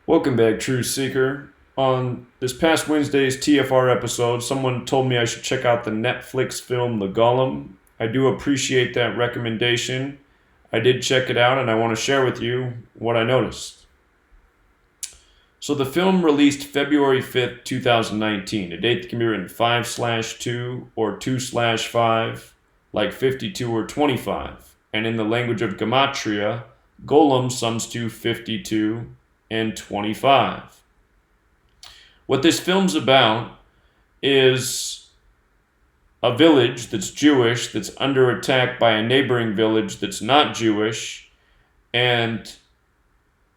Welcome back, Truth Seeker. On this past Wednesday's TFR episode, someone told me I should check out the Netflix film The Golem. I do appreciate that recommendation. I did check it out and I want to share with you what I noticed. So the film released February 5th, 2019, a date that can be written 5/2 or 2/5, like 52 or 25. And in the language of Gematria, Golem sums to 52 and 25. What this film's about is a village that's Jewish that's under attack by a neighboring village that's not Jewish, and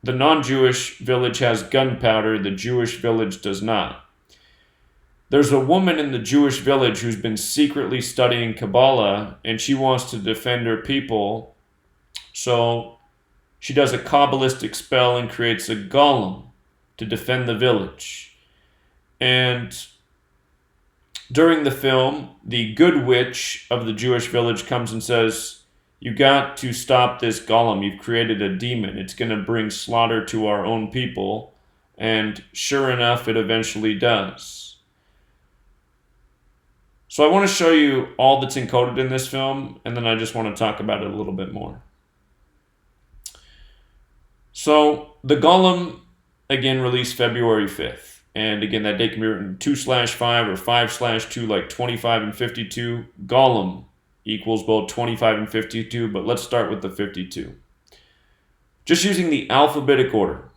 the non-Jewish village has gunpowder, the Jewish village does not. There's a woman in the Jewish village who's been secretly studying Kabbalah, and she wants to defend her people, so she does a Kabbalistic spell and creates a golem to defend the village. And during the film, the good witch of the Jewish village comes and says, "You got to stop this golem. You've created a demon. It's going to bring slaughter to our own people." And sure enough, it eventually does. So I want to show you all that's encoded in this film, and then I just want to talk about it a little bit more. So the Golem, again, released February 5th. And again, that date can be written 2/5 or 5/2, like 25 and 52. Golem equals both 25 and 52, but let's start with the 52. Just using the alphabetic order.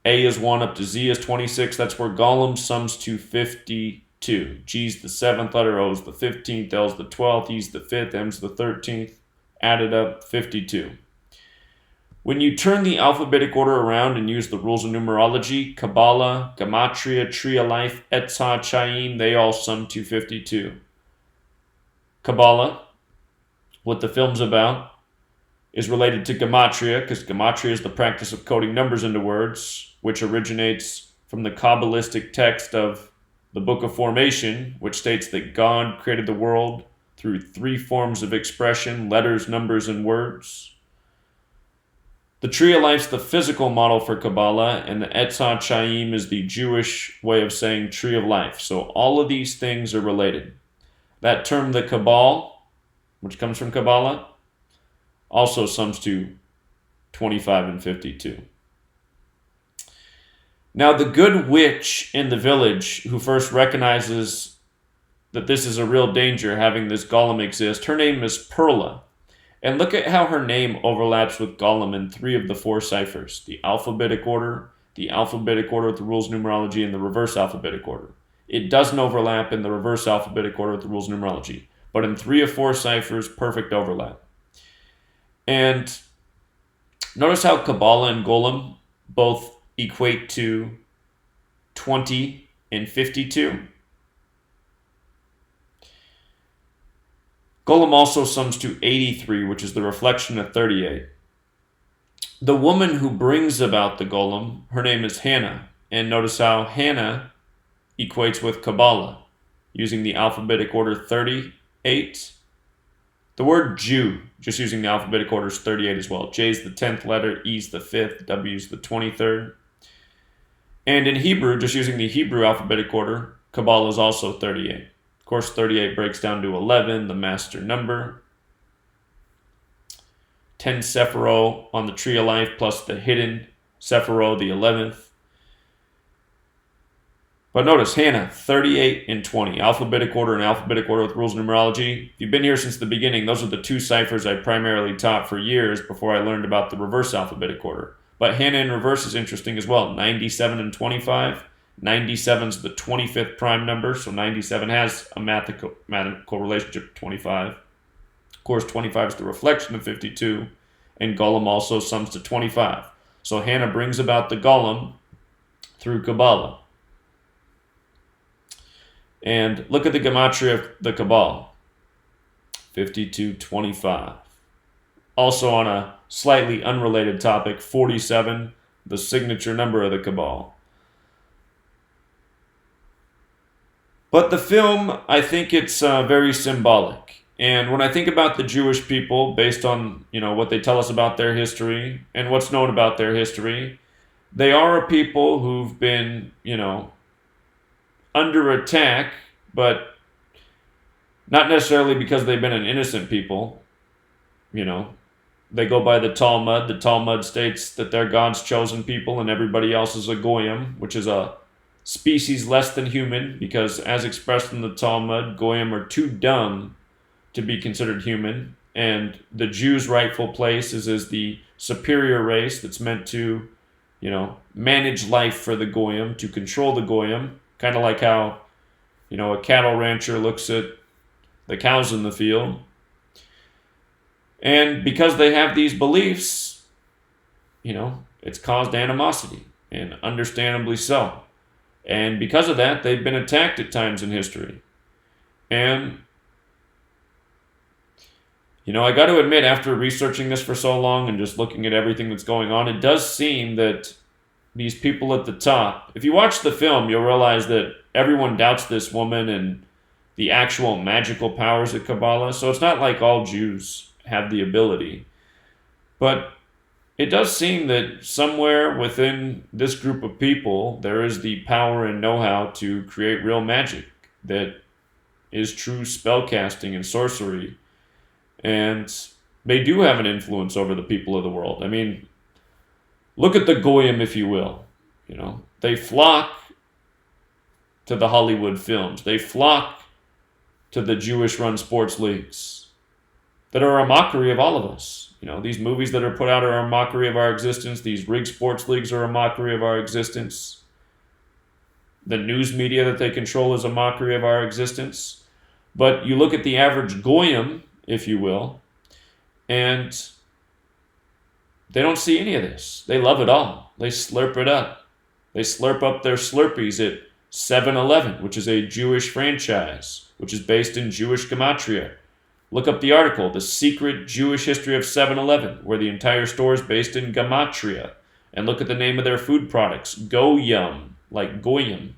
A is 1 up to Z is 26. That's where Golem sums to 52. G's the 7th letter, O's the 15th, L's the 12th, E's the 5th, M's the 13th. Added up, 52. When you turn the alphabetic order around and use the rules of numerology, Kabbalah, Gematria, Tree of Life, Etzah, Chaim, they all sum to 52. Kabbalah, what the film's about, is related to Gematria, because Gematria is the practice of coding numbers into words, which originates from the Kabbalistic text of the Book of Formation, which states that God created the world through 3 forms of expression: letters, numbers, and words. The Tree of Life's the physical model for Kabbalah, and the Etzah Chaim is the Jewish way of saying Tree of Life. So all of these things are related. That term, the Kabbal, which comes from Kabbalah, also sums to 25 and 52. Now, the good witch in the village who first recognizes that this is a real danger, having this golem exist, her name is Perla. And look at how her name overlaps with Golem in 3 of the 4 ciphers: the alphabetic order with the rules of numerology, and the reverse alphabetic order. It doesn't overlap in the reverse alphabetic order with the rules of numerology, but in 3 of 4 ciphers, perfect overlap. And notice how Kabbalah and Golem both equate to 20 and 52. Golem also sums to 83, which is the reflection of 38. The woman who brings about the Golem, her name is Hannah. And notice how Hannah equates with Kabbalah, using the alphabetic order 38. The word Jew, just using the alphabetic order, is 38 as well. J is the 10th letter, E is the 5th, W is the 23rd. And in Hebrew, just using the Hebrew alphabetic order, Kabbalah is also 38. Of course, 38 breaks down to 11, the master number. 10 Sephiro on the Tree of Life, plus the hidden Sephiro, the 11th. But notice, Hannah, 38 and 20. Alphabetic order and alphabetic order with rules of numerology. If you've been here since the beginning, those are the 2 ciphers I primarily taught for years before I learned about the reverse alphabetic order. But Hannah in reverse is interesting as well. 97 and 25. 97 is the 25th prime number, so 97 has a mathematical relationship to 25. Of course, 25 is the reflection of 52, and Golem also sums to 25. So Hannah brings about the Golem through Kabbalah. And look at the Gematria of the Kabbalah, 5225. Also on a slightly unrelated topic, 47, the signature number of the Kabbalah. But the film, I think it's very symbolic. And when I think about the Jewish people, based on what they tell us about their history and what's known about their history, they are a people who've been, under attack, but not necessarily because they've been an innocent people. They go by the Talmud. The Talmud states that they're God's chosen people and everybody else is a Goyim, which is a species less than human, because as expressed in the Talmud, Goyim are too dumb to be considered human, and the Jews' rightful place is as the superior race that's meant to, manage life for the Goyim, to control the Goyim, kind of like how, a cattle rancher looks at the cows in the field. And because they have these beliefs, it's caused animosity, and understandably so. And because of that, they've been attacked at times in history. And, I got to admit, after researching this for so long and just looking at everything that's going on, it does seem that these people at the top, if you watch the film, you'll realize that everyone doubts this woman and the actual magical powers of Kabbalah. So it's not like all Jews have the ability. But it does seem that somewhere within this group of people, there is the power and know-how to create real magic that is true spellcasting and sorcery. And they do have an influence over the people of the world. I mean, look at the Goyim, if you will. They flock to the Hollywood films. They flock to the Jewish-run sports leagues that are a mockery of all of us. These movies that are put out are a mockery of our existence. These rigged sports leagues are a mockery of our existence. The news media that they control is a mockery of our existence. But you look at the average Goyim, if you will, and they don't see any of this. They love it all. They slurp it up. They slurp up their Slurpees at 7-Eleven, which is a Jewish franchise, which is based in Jewish Gematria. Look up the article, The Secret Jewish History of 7-Eleven, where the entire store is based in Gematria. And look at the name of their food products, Goyim, like Goyim.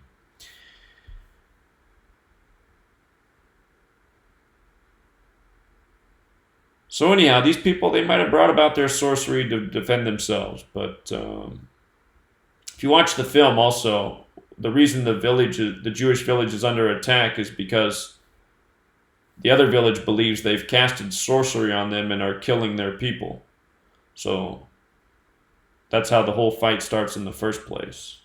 So anyhow, these people, they might have brought about their sorcery to defend themselves. But if you watch the film also, the reason the Jewish village is under attack is because the other village believes they've casted sorcery on them and are killing their people. So that's how the whole fight starts in the first place.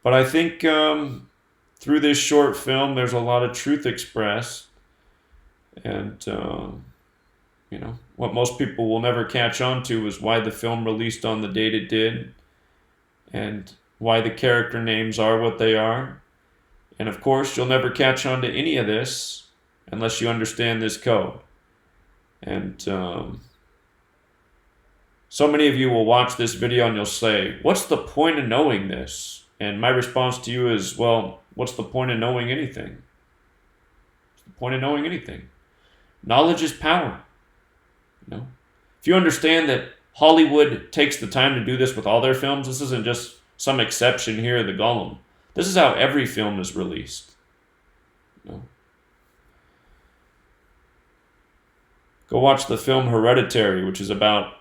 But I think through this short film, there's a lot of truth expressed. And, what most people will never catch on to is why the film released on the date it did, and why the character names are what they are. And of course, you'll never catch on to any of this unless you understand this code. And so many of you will watch this video and you'll say, what's the point of knowing this? And my response to you is, well, what's the point of knowing anything? What's the point of knowing anything? Knowledge is power. If you understand that Hollywood takes the time to do this with all their films, this isn't just some exception here, the Golem. This is how every film is released. Go watch the film Hereditary, which is about,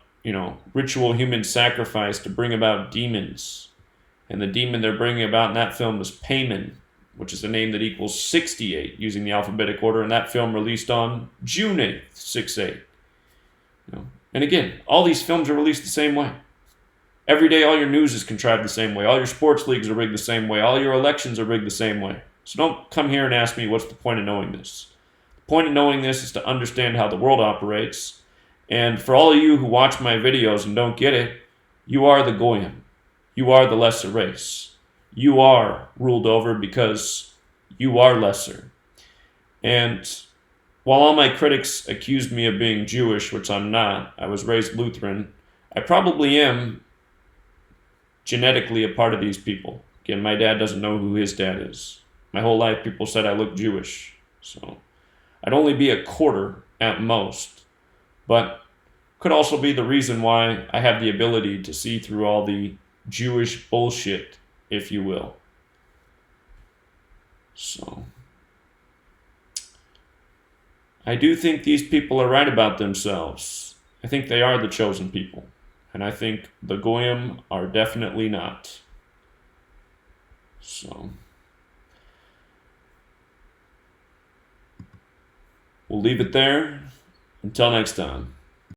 ritual human sacrifice to bring about demons. And the demon they're bringing about in that film is Payman, which is a name that equals 68 using the alphabetic order. And that film released on June 8th, 6/8. And again, all these films are released the same way. Every day, all your news is contrived the same way. All your sports leagues are rigged the same way. All your elections are rigged the same way. So don't come here and ask me what's the point of knowing this. The point of knowing this is to understand how the world operates. And for all of you who watch my videos and don't get it, you are the Goyim. You are the lesser race. You are ruled over because you are lesser. And while all my critics accused me of being Jewish, which I'm not, I was raised Lutheran, I probably am genetically a part of these people. Again, my dad doesn't know who his dad is. My whole life, people said I look Jewish. So I'd only be a quarter at most. But could also be the reason why I have the ability to see through all the Jewish bullshit, if you will. So I do think these people are right about themselves. I think they are the chosen people. And I think the Golem are definitely not. So we'll leave it there. Until next time.